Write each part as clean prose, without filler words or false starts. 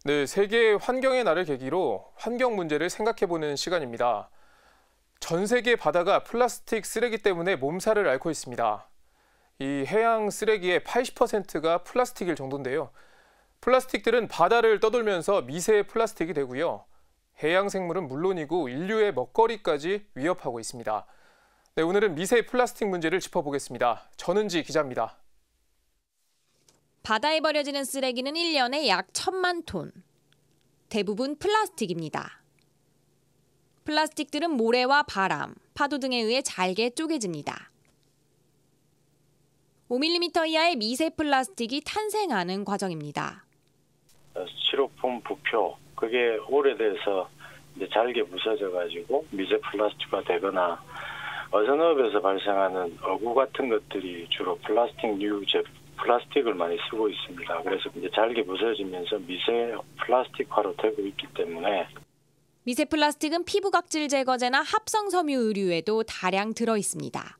네, 세계 환경의 날을 계기로 환경 문제를 생각해보는 시간입니다. 전 세계 바다가 플라스틱 쓰레기 때문에 몸살을 앓고 있습니다. 이 해양 쓰레기의 80%가 플라스틱일 정도인데요. 플라스틱들은 바다를 떠돌면서 미세 플라스틱이 되고요. 해양 생물은 물론이고 인류의 먹거리까지 위협하고 있습니다. 네, 오늘은 미세 플라스틱 문제를 짚어보겠습니다. 전은지 기자입니다. 바다에 버려지는 쓰레기는 1년에 약 1,000만 톤. 대부분 플라스틱입니다. 플라스틱들은 모래와 바람, 파도 등에 의해 잘게 쪼개집니다. 5mm 이하의 미세 플라스틱이 탄생하는 과정입니다. 스티로폼 부표, 그게 오래돼서 이제 잘게 부서져가지고 미세 플라스틱화 되거나 어선업에서 발생하는 어구 같은 것들이 주로 플라스틱을 많이 쓰고 있습니다. 그래서 이제 잘게 부서지면서 미세 플라스틱화로 되고 있기 때문에 미세 플라스틱은 피부 각질 제거제나 합성 섬유 의류에도 다량 들어 있습니다.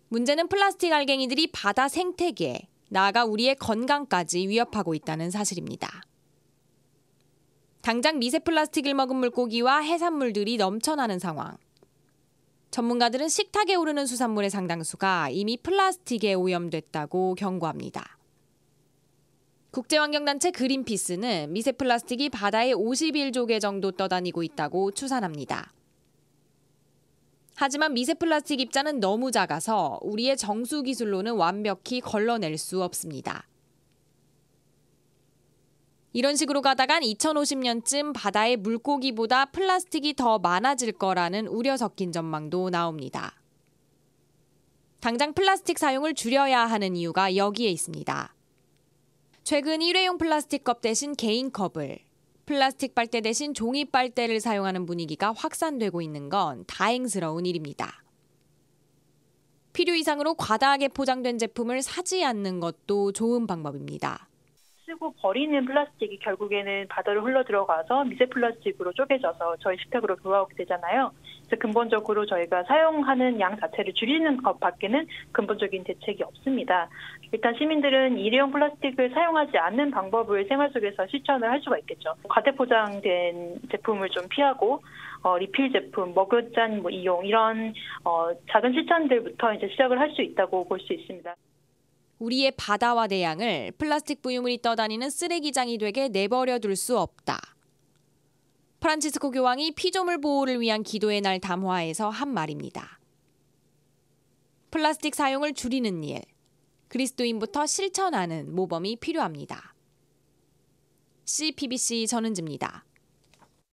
문제는 플라스틱 알갱이들이 바다 생태계, 나아가 우리의 건강까지 위협하고 있다는 사실입니다. 당장 미세 플라스틱을 먹은 물고기와 해산물들이 넘쳐나는 상황. 전문가들은 식탁에 오르는 수산물의 상당수가 이미 플라스틱에 오염됐다고 경고합니다. 국제환경단체 그린피스는 미세 플라스틱이 바다에 51조개 정도 떠다니고 있다고 추산합니다. 하지만 미세 플라스틱 입자는 너무 작아서 우리의 정수 기술로는 완벽히 걸러낼 수 없습니다. 이런 식으로 가다간 2050년쯤 바다에 물고기보다 플라스틱이 더 많아질 거라는 우려 섞인 전망도 나옵니다. 당장 플라스틱 사용을 줄여야 하는 이유가 여기에 있습니다. 최근 일회용 플라스틱 컵 대신 개인 컵을, 플라스틱 빨대 대신 종이 빨대를 사용하는 분위기가 확산되고 있는 건 다행스러운 일입니다. 필요 이상으로 과다하게 포장된 제품을 사지 않는 것도 좋은 방법입니다. 쓰고 버리는 플라스틱이 결국에는 바다로 흘러 들어가서 미세 플라스틱으로 쪼개져서 저희 식탁으로 돌아오게 되잖아요. 그래서 근본적으로 저희가 사용하는 양 자체를 줄이는 것밖에는 근본적인 대책이 없습니다. 일단 시민들은 일회용 플라스틱을 사용하지 않는 방법을 생활 속에서 실천을 할 수가 있겠죠. 과대포장된 제품을 좀 피하고 리필 제품, 머그잔 이용 이런 작은 실천들부터 이제 시작을 할 수 있다고 볼 수 있습니다. 우리의 바다와 대양을 플라스틱 부유물이 떠다니는 쓰레기장이 되게 내버려 둘 수 없다. 프란치스코 교황이 피조물 보호를 위한 기도의 날 담화에서 한 말입니다. 플라스틱 사용을 줄이는 일, 그리스도인부터 실천하는 모범이 필요합니다. CPBC 전은지입니다.